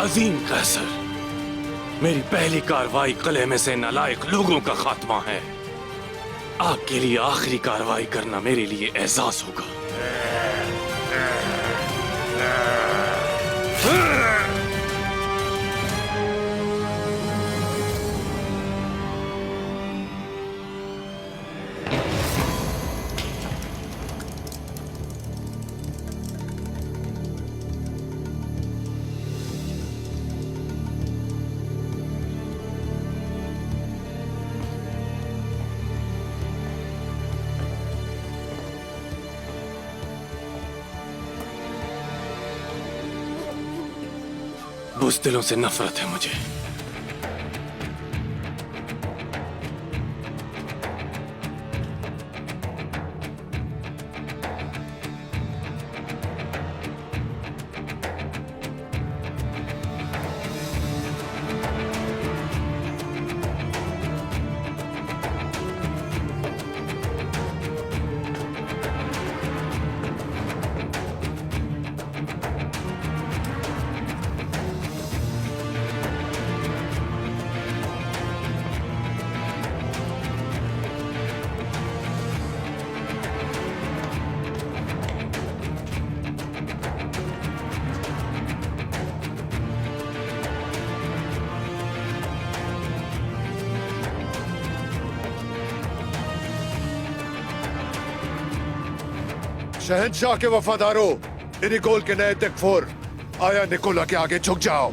अजीम कैसर, मेरी पहली कार्रवाई किले में से नालायक लोगों का खात्मा है। आपके लिए आखिरी कार्रवाई करना मेरे लिए एहसास होगा। बुज़दिलों से नफरत है मुझे। शहंशाह के वफादारों, इनिकोल के नए तकफुर, आया निकोला के आगे झुक जाओ।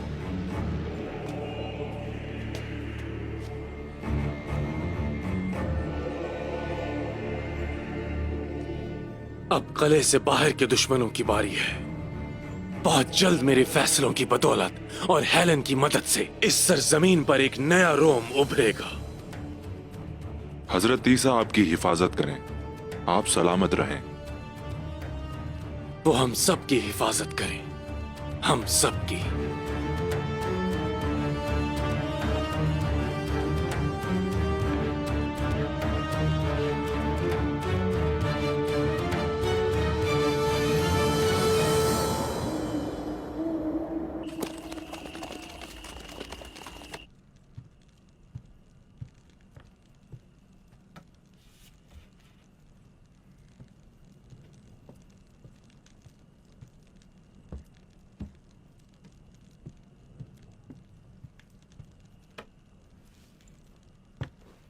अब किले से बाहर के दुश्मनों की बारी है। बहुत जल्द मेरे फैसलों की बदौलत और हेलन की मदद से इस सरजमीन पर एक नया रोम उभरेगा। हजरत ईसा आपकी हिफाजत करें, आप सलामत रहें। वो हम सब की हिफाजत करें, हम सब की।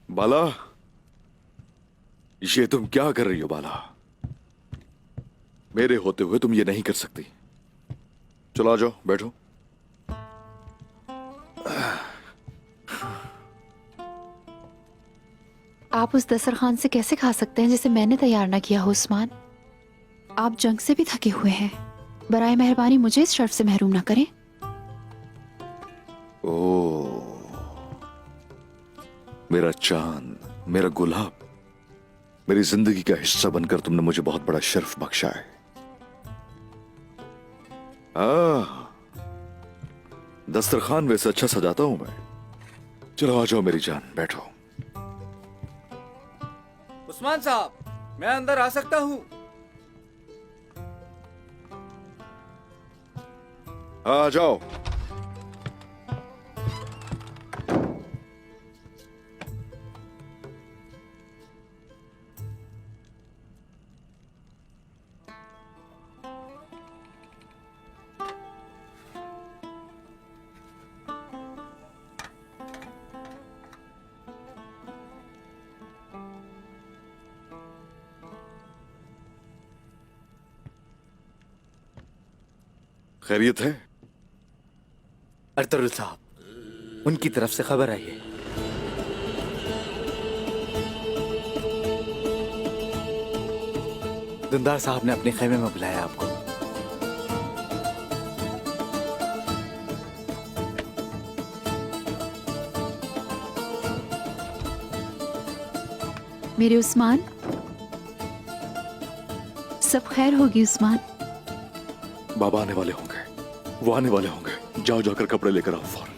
बाला, ये तुम क्या कर रही हो बाला? मेरे होते हुए तुम ये नहीं कर सकती। चलो आ जाओ, बैठो। आप उस दस्तरखान से कैसे खा सकते हैं जिसे मैंने तैयार ना किया हो उस्मान? आप जंग से भी थके हुए हैं। बराए मेहरबानी मुझे इस शर्फ से महरूम ना करें। ओ, मेरा चांद, मेरा गुलाब, मेरी जिंदगी का हिस्सा बनकर तुमने मुझे बहुत बड़ा शर्फ बख्शा है। दस्तरखान वैसे अच्छा सजाता हूं मैं। चलो आ जाओ मेरी जान, बैठो। उस्मान साहब, मैं अंदर आ सकता हूं? आ जाओ। खैरियत है? अर्तुगरुल साहब, उनकी तरफ से खबर आई है। दुंदार साहब ने अपने खेमे में बुलाया आपको। मेरे उस्मान, सब खैर होगी उस्मान। बाबा आने वाले होंगे, वो आने वाले होंगे। जाओ जाकर कपड़े लेकर आओ फौरन।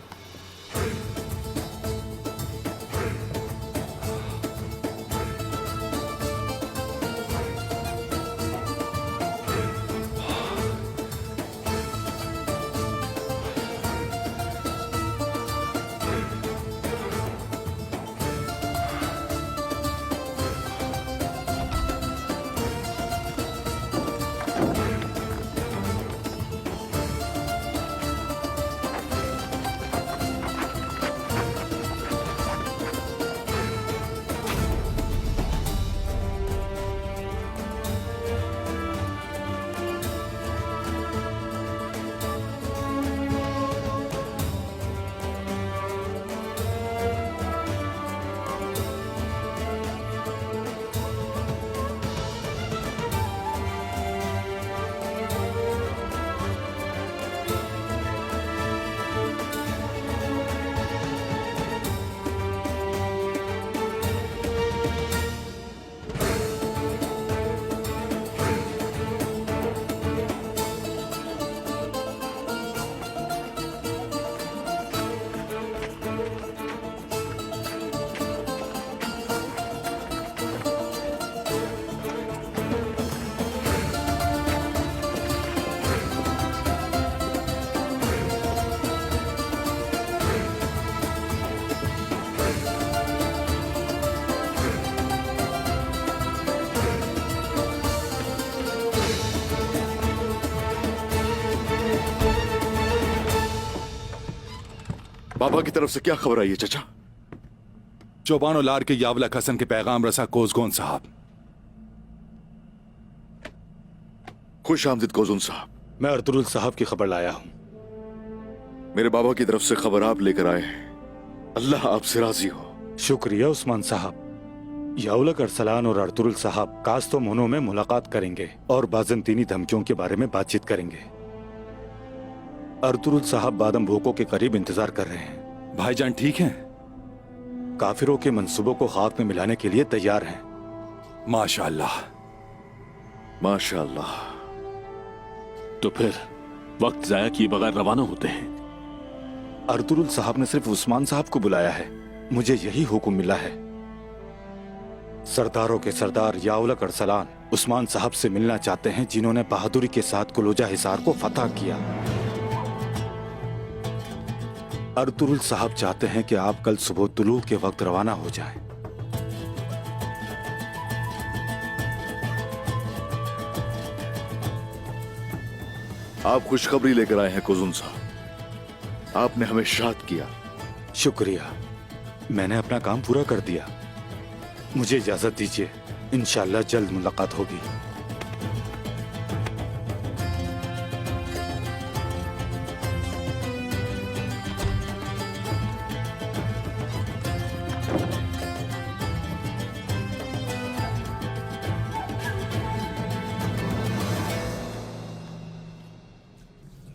बाबा की तरफ से क्या खबर आई है चचा? चौबानो लार के यावला हसन के पैगाम रसा कोसगोन साहब। खुश आमदीद कोजुन साहब। मैं अर्तुरुल साहब की खबर लाया हूँ। मेरे बाबा की तरफ से खबर आप लेकर आए हैं। अल्लाह आपसे राजी हो। शुक्रिया उस्मान साहब। याउलक अरसलान और अर्तुरुल साहब कास्तो मोनो में मुलाकात करेंगे और बाजंतीनी धमकियों के बारे में बातचीत करेंगे। अर्तुरुल साहब बादम भोको के करीब इंतजार कर रहे हैं। भाईजान ठीक हैं? काफिरों के मंसूबों को खाक में मिलाने के लिए तैयार हैं। माशाअल्लाह माशाअल्लाह। तो फिर वक्त जाया किए बगैर रवाना होते हैं। अर्तुरुल साहब ने सिर्फ उस्मान साहब को बुलाया है। मुझे यही हुक्म मिला है। सरदारों के सरदार याउलक अरसलान उस्मान साहब से मिलना चाहते हैं, जिन्होंने बहादुरी के साथ कुलोजा हिसार को फतह किया। अर्तुरुल साहब चाहते हैं कि आप कल सुबह तुलू के वक्त रवाना हो जाएं। आप खुशखबरी लेकर आए हैं कोजुन साहब। आपने हमें शाद किया। शुक्रिया। मैंने अपना काम पूरा कर दिया। मुझे इजाजत दीजिए। इंशाअल्लाह जल्द मुलाकात होगी।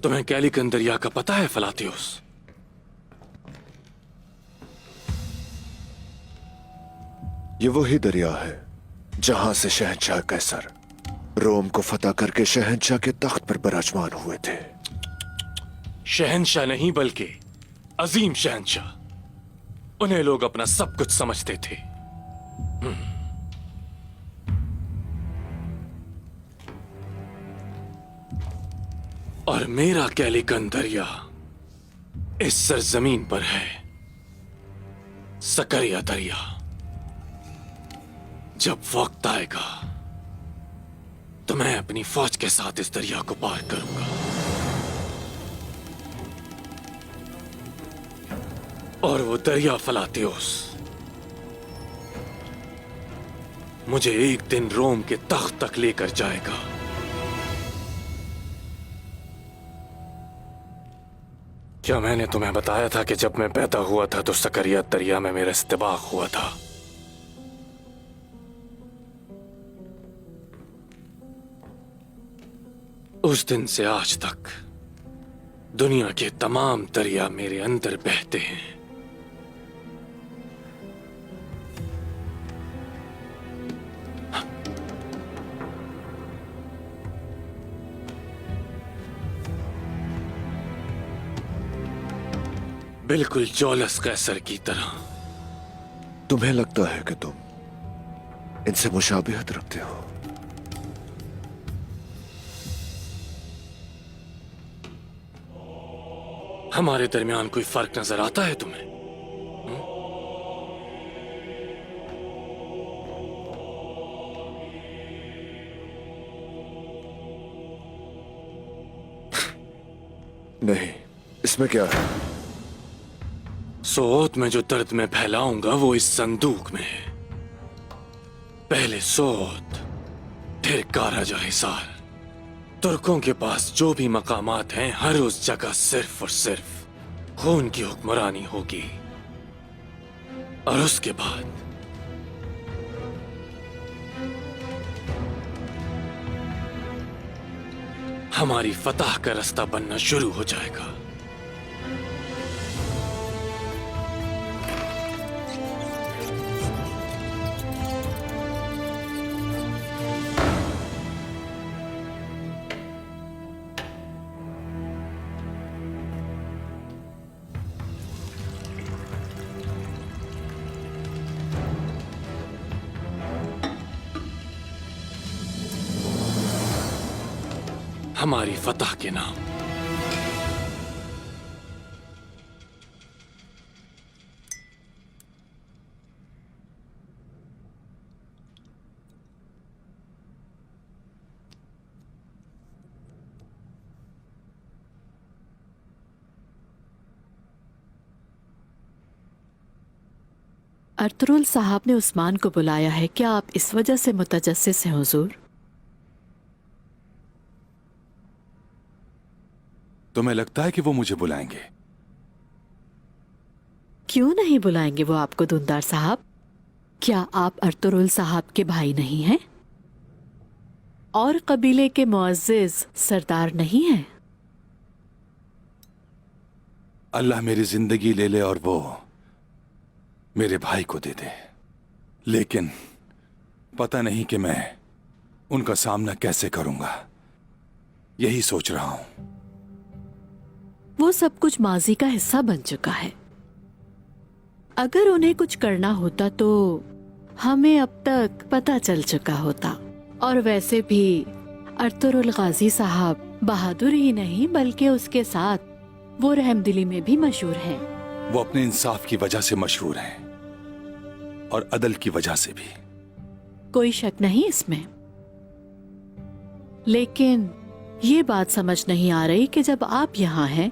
तुम्हें कैलिकन दरिया का पता है फलातियोस? ये वही दरिया है जहां से शहंशाह कैसर रोम को फतह करके शहंशाह के तख्त पर विराजमान हुए थे। शहंशाह नहीं बल्कि अजीम शहंशाह। उन्हें लोग अपना सब कुछ समझते थे। और मेरा कैलिकन दरिया इस सरजमीन पर है, सकरिया दरिया। जब वक्त आएगा तो मैं अपनी फौज के साथ इस दरिया को पार करूंगा और वो दरिया फलातियोस मुझे एक दिन रोम के तख्त तक लेकर जाएगा। क्या मैंने तुम्हें बताया था कि जब मैं पैदा हुआ था तो सकरिया दरिया में मेरा इस्तिबाक हुआ था? उस दिन से आज तक दुनिया के तमाम दरिया मेरे अंदर बहते हैं। बिल्कुल जौलस कैसर की तरह। तुम्हें लगता है कि तुम इनसे मुशाबिहत रखते हो? हमारे दरमियान कोई फर्क नजर आता है तुम्हें? नहीं, इसमें क्या है? सोत में जो दर्द मैं फैलाऊंगा वो इस संदूक में है। पहले सोत, फिर काराजा हिसार। तुर्कों के पास जो भी मकामात हैं, हर उस जगह सिर्फ और सिर्फ खून की हुक्मरानी होगी। और उसके बाद हमारी फतह का रास्ता बनना शुरू हो जाएगा। हमारी फतह के नाम। अर्तुरुल साहब ने उस्मान को बुलाया है, क्या आप इस वजह से मुतजस्सिस हैं हुजूर? तुम्हें लगता है कि वो मुझे बुलाएंगे? क्यों नहीं बुलाएंगे वो आपको दुंदार साहब? क्या आप अर्तुरुल साहब के भाई नहीं हैं? और कबीले के मुअज्जिज सरदार नहीं हैं? अल्लाह मेरी जिंदगी ले ले और वो मेरे भाई को दे दे, लेकिन पता नहीं कि मैं उनका सामना कैसे करूंगा। यही सोच रहा हूं। वो सब कुछ माजी का हिस्सा बन चुका है। अगर उन्हें कुछ करना होता तो हमें अब तक पता चल चुका होता। और वैसे भी अर्तुरुल गाजी साहब बहादुर ही नहीं बल्कि उसके साथ वो रहमदिली में भी मशहूर हैं। वो अपने इंसाफ की वजह से मशहूर हैं और अदल की वजह से भी। कोई शक नहीं इसमें, लेकिन ये बात समझ नहीं आ रही कि जब आप यहाँ हैं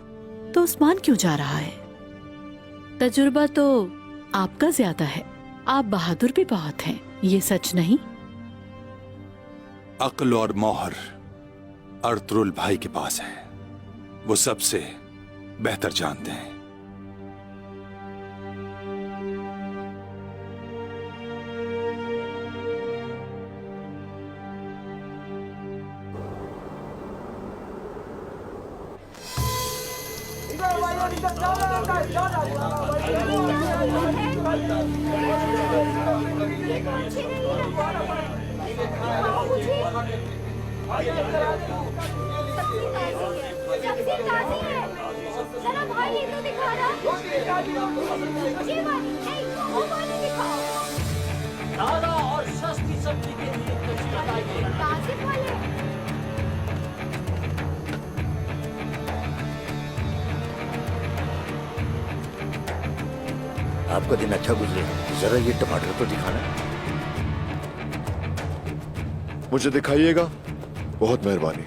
तो उस्मान क्यों जा रहा है? तजुर्बा तो आपका ज्यादा है, आप बहादुर भी बहुत हैं, ये सच नहीं? अक्ल और मोहर अर्तुरुल भाई के पास है, वो सबसे बेहतर जानते हैं। आपका दिन अच्छा गुजरे, जरा ये टमाटर तो दिखाना। मुझे दिखाइएगा, बहुत मेहरबानी।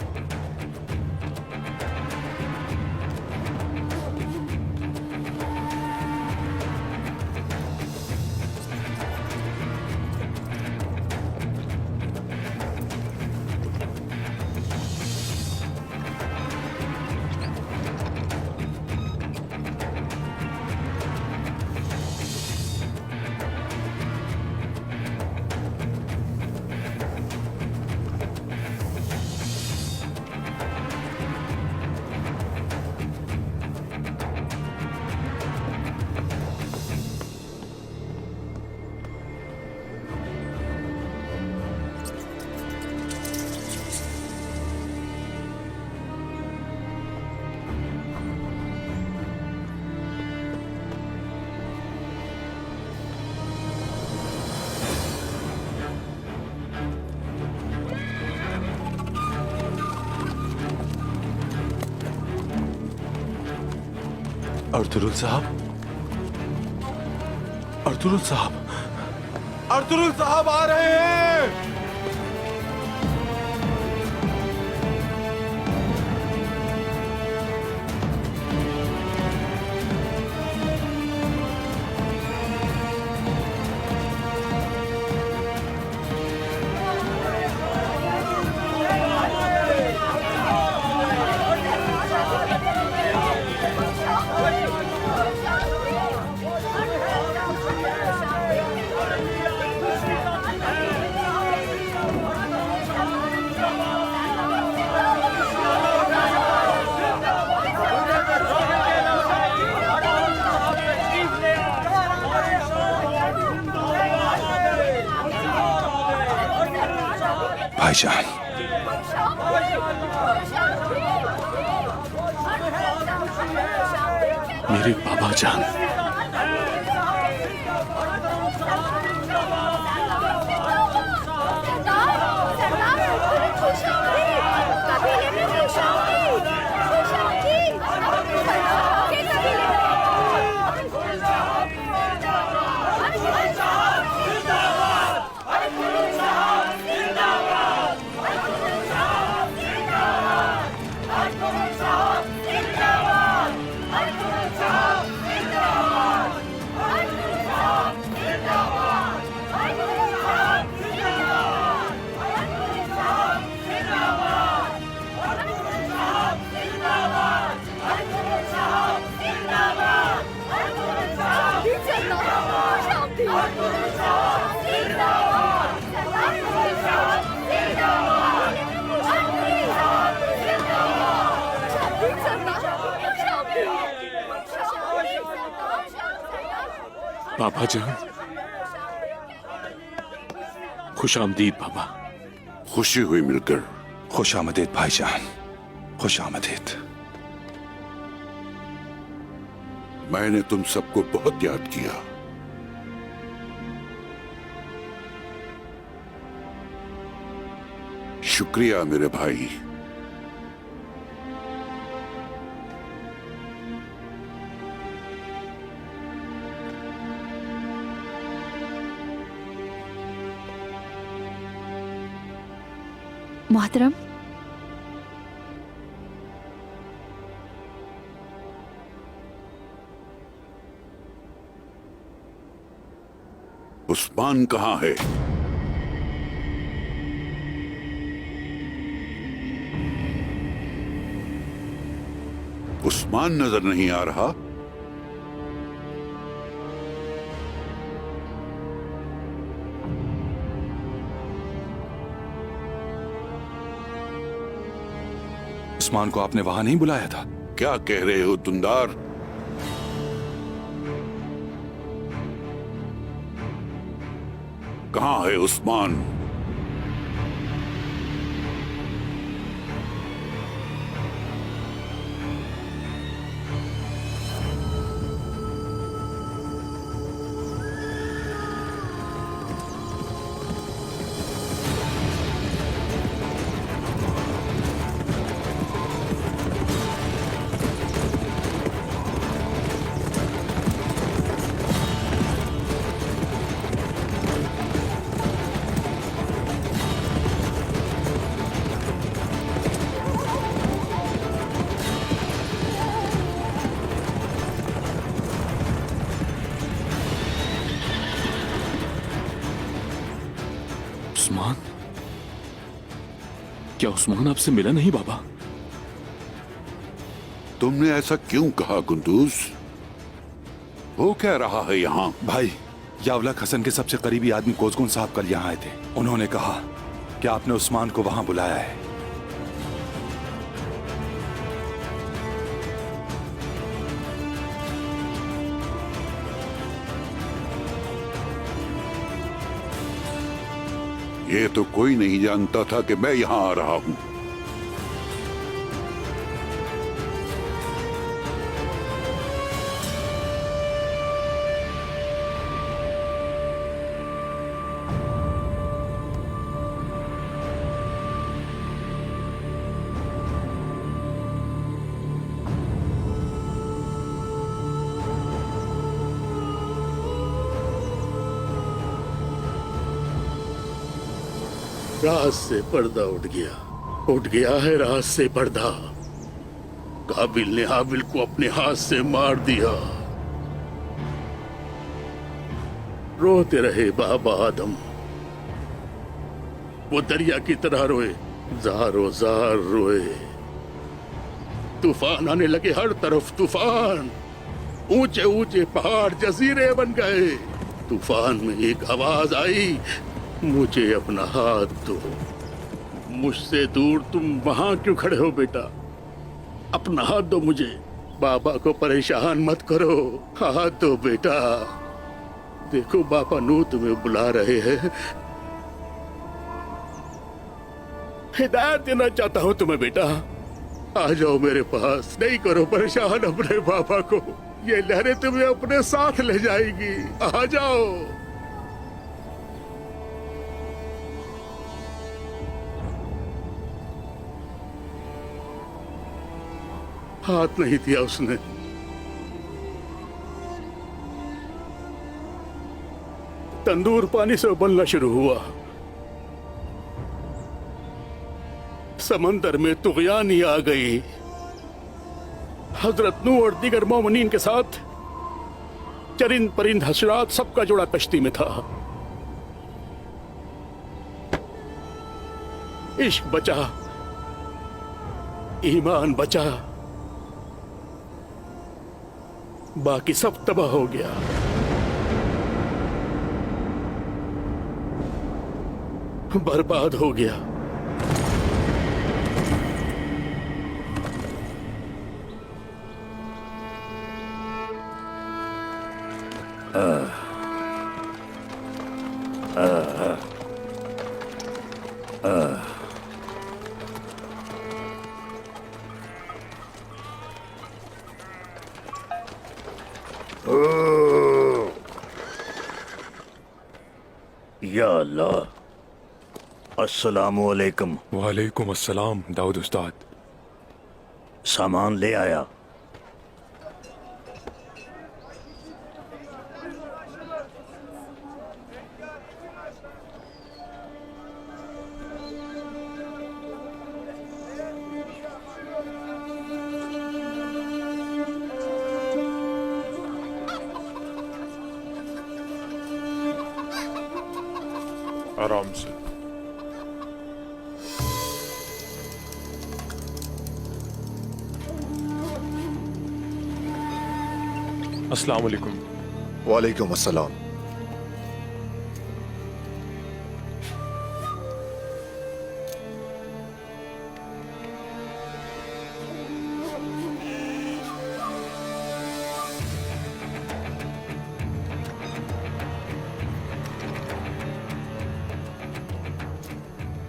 अर्तुरुल साहब, अर्तुरुल साहब, अर्तुरुल साहब आ रहे हैं। भाईजान, मेरे बाबा जान, बाबा जान, खुश आमदीद बाबा। खुशी हुई मिलकर। खुश आमदीद भाईजान, खुश आमदीद। मैंने तुम सबको बहुत याद किया। शुक्रिया मेरे भाई। मोहतरम, उस्मान कहाँ है? उस्मान नजर नहीं आ रहा। उस्मान को आपने वहां नहीं बुलाया था? क्या कह रहे हो दुंदार? कहाँ है उस्मान? उस्मान? क्या उस्मान आपसे मिला नहीं बाबा? तुमने ऐसा क्यों कहा कुंदूज? वो क्या रहा है यहाँ? भाई, यावलक हसन के सबसे करीबी आदमी कोजगुन साहब कल यहाँ आए थे। उन्होंने कहा कि आपने उस्मान को वहां बुलाया है। ये तो कोई नहीं जानता था कि मैं यहाँ आ रहा हूँ। राज से पर्दा उठ गया है राज से पर्दा। काबिल ने हाबिल को अपने हाथ से मार दिया। रोते रहे बाबा आदम, वो दरिया की तरह रोए, ज़ारो ज़ार रोए। तूफान आने लगे, हर तरफ तूफान। ऊंचे ऊंचे पहाड़ जजीरे बन गए। तूफान में एक आवाज आई, मुझे अपना हाथ दो। मुझसे दूर तुम वहां क्यों खड़े हो बेटा? अपना हाथ दो मुझे। बाबा को परेशान मत करो, हाथ दो बेटा। देखो बाबा नू तुम्हें बुला रहे हैं। हिदायत देना चाहता हूँ तुम्हें बेटा। आ जाओ मेरे पास, नहीं करो परेशान अपने बाबा को। ये लहरें तुम्हें अपने साथ ले जाएगी। आ जाओ। हाथ नहीं दिया उसने। तंदूर पानी से उबलना शुरू हुआ। समंदर में तुगयानी आ गई। हजरत नूह और दीगर मोमिनीन के साथ चरिंद परिंद हशरात सबका जोड़ा कश्ती में था। इश्क बचा, ईमान बचा, बाकी सब तबाह हो गया। बर्बाद हो गया। या अल्लाह। अस्सलामु अलैकुम। वालेकुम अस्सलाम दाऊद उस्ताद। सामान ले आया। आराम से। अस्सलाम वालेकुम। वालेकुम अस्सलाम।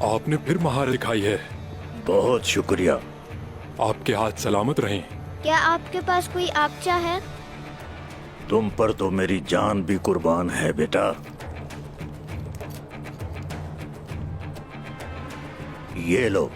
आपने फिर महारत दिखाई है। बहुत शुक्रिया। आपके हाथ सलामत रहें। क्या आपके पास कोई आपचा है? तुम पर तो मेरी जान भी कुर्बान है बेटा। ये लो।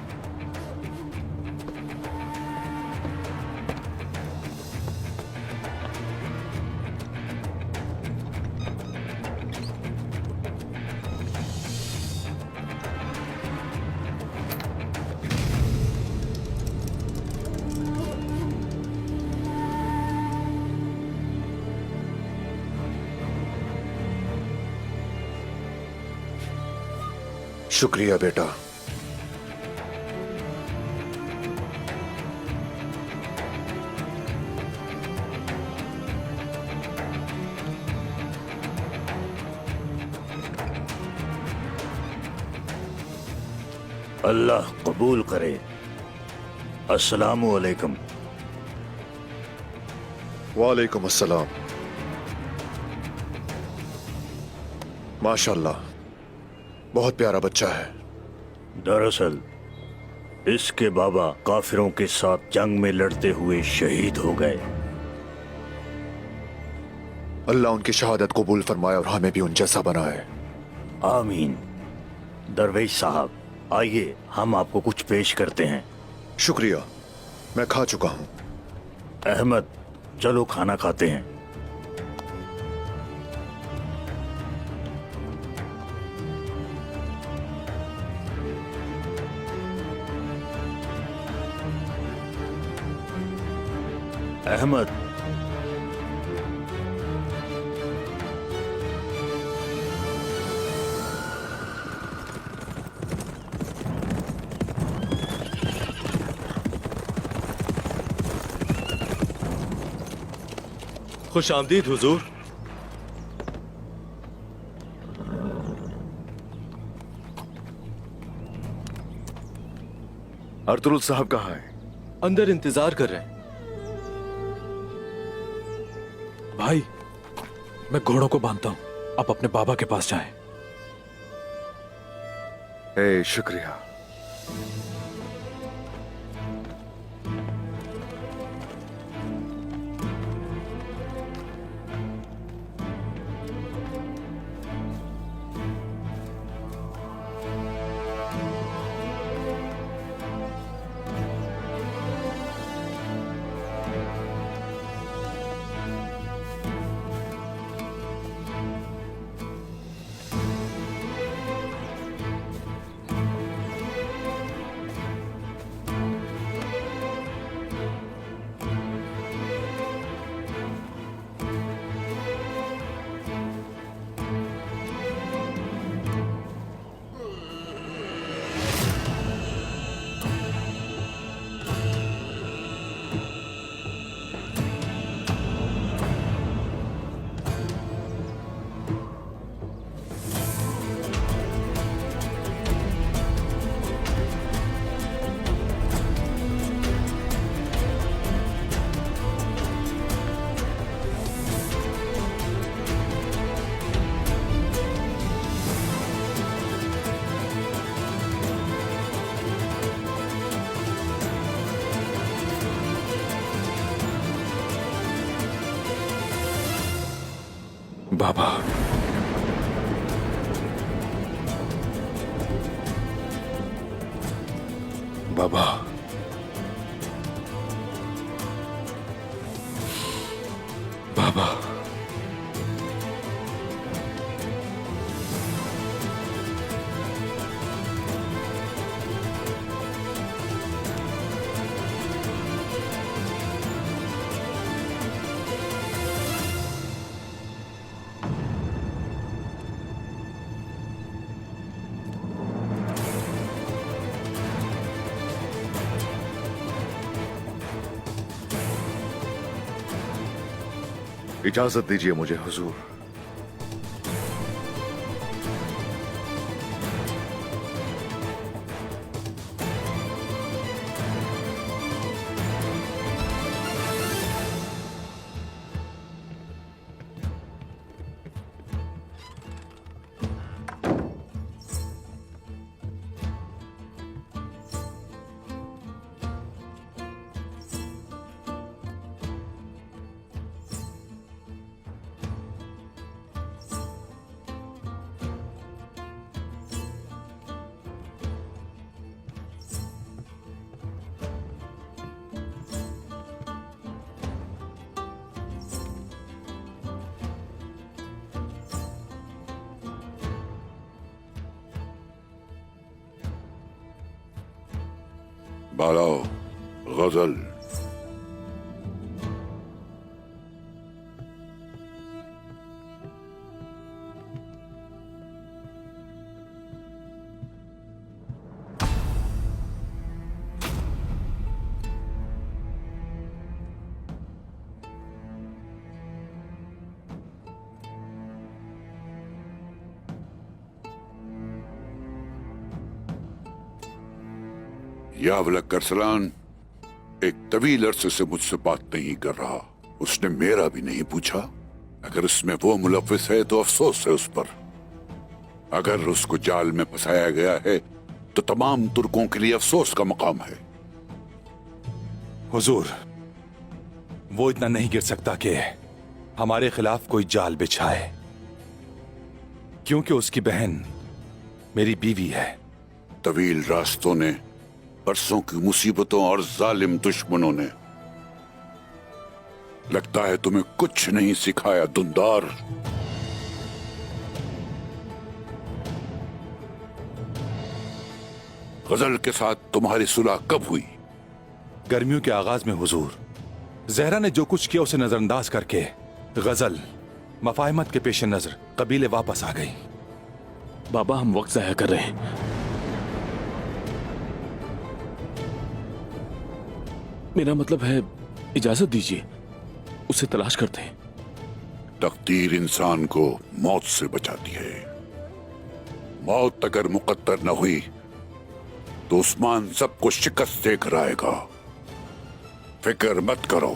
शुक्रिया बेटा। अल्लाह कबूल करे। अस्सलामु अलैकुम। वालेकुम अस्सलाम। माशाल्लाह, बहुत प्यारा बच्चा है। दरअसल इसके बाबा काफिरों के साथ जंग में लड़ते हुए शहीद हो गए। अल्लाह उनकी शहादत कबूल फरमाए और हमें भी उन जैसा बनाए। आमीन। दरवेश साहब, आइए हम आपको कुछ पेश करते हैं। शुक्रिया, मैं खा चुका हूं। अहमद, चलो खाना खाते हैं। अहमद, खुश आमदीद हुजूर। अर्तुल साहब कहाँ है? अंदर इंतजार कर रहे हैं। भाई, मैं घोड़ों को बांधता हूं, आप अपने बाबा के पास जाएं। शुक्रिया। बाबा, बाबा, बाबा, इजाजत दीजिए मुझे हुजूर। बालाओ गजल। यावलक अरसलान एक तवील अरसे से मुझसे बात नहीं कर रहा। उसने मेरा भी नहीं पूछा। अगर उसमें वो मुलव्विस है तो अफसोस है उस पर। अगर उसको जाल में फंसाया गया है तो तमाम तुर्कों के लिए अफसोस का मकाम है। हुजूर, वो इतना नहीं गिर सकता कि हमारे खिलाफ कोई जाल बिछाए, क्योंकि उसकी बहन मेरी बीवी है। तवील रास्तों ने, बरसों की मुसीबतों और जालिम दुश्मनों ने, लगता है तुम्हें कुछ नहीं सिखाया दुंदार। गजल के साथ तुम्हारी सुलह कब हुई? गर्मियों के आगाज में हुजूर। जहरा ने जो कुछ किया उसे नजरअंदाज करके गजल मफाहमत के पेश नजर कबीले वापस आ गई। बाबा, हम वक्त जाया कर रहे हैं। मेरा मतलब है, इजाजत दीजिए, उसे तलाश करते हैं। तकदीर इंसान को मौत से बचाती है। मौत अगर मुकद्दर न हुई तो उस्मान सबको शिकस्त देकर आएगा। फिक्र मत करो।